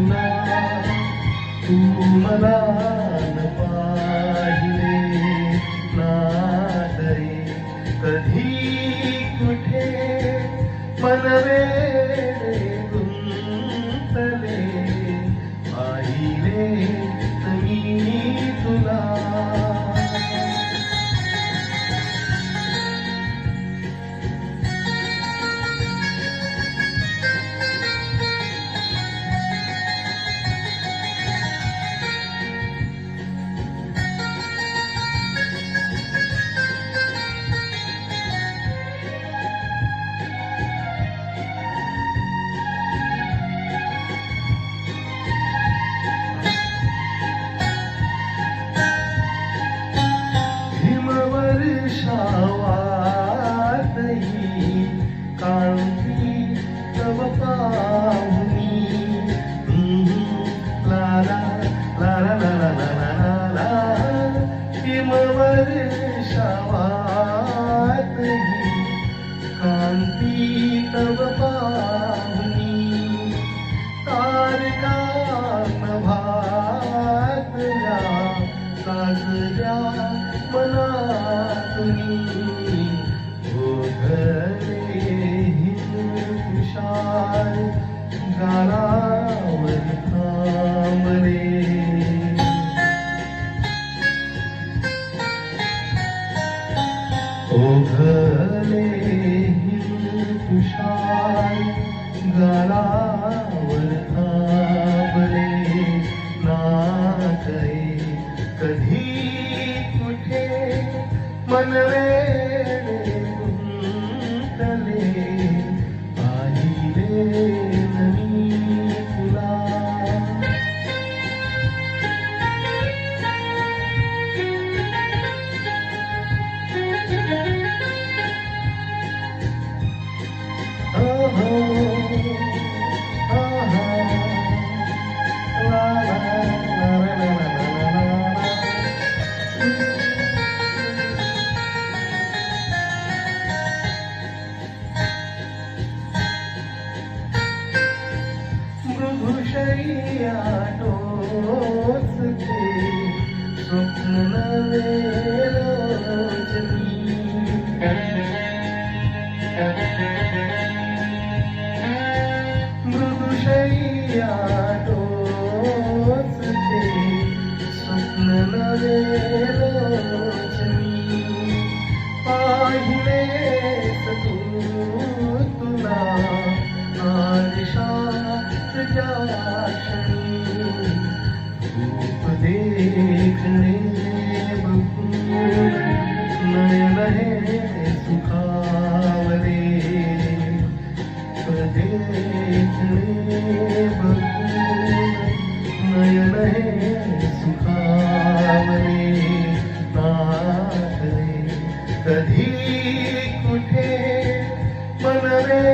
तुला तू मला न पाहिले नादरे कधी कुठे मनवे गुंतले पाहिले मी तुला शावातही कांती तव पाहुनी ला ला ला ला ला ला ला ला हिमवर शावातही कांती तव पाहुनी तारका नभातल्या लाजल्या मनातुनी तुषार गालावर थांबले ओघले तुषार गालावर थांबले नाचले कधी कुठे मनवे गुंतले पाहिले मी तुला मृदुशय्या टोचते स्वप्न नवे रोजनी मृदुशय्या टोचते स्वप्न नवे रोजनी पाहिले तू तुला आरशात जाशनी रूप देखणे बघून नयन हे सुखावले देखणे बघून नयन हे सुखावले नाचले कधी कुठे मनवे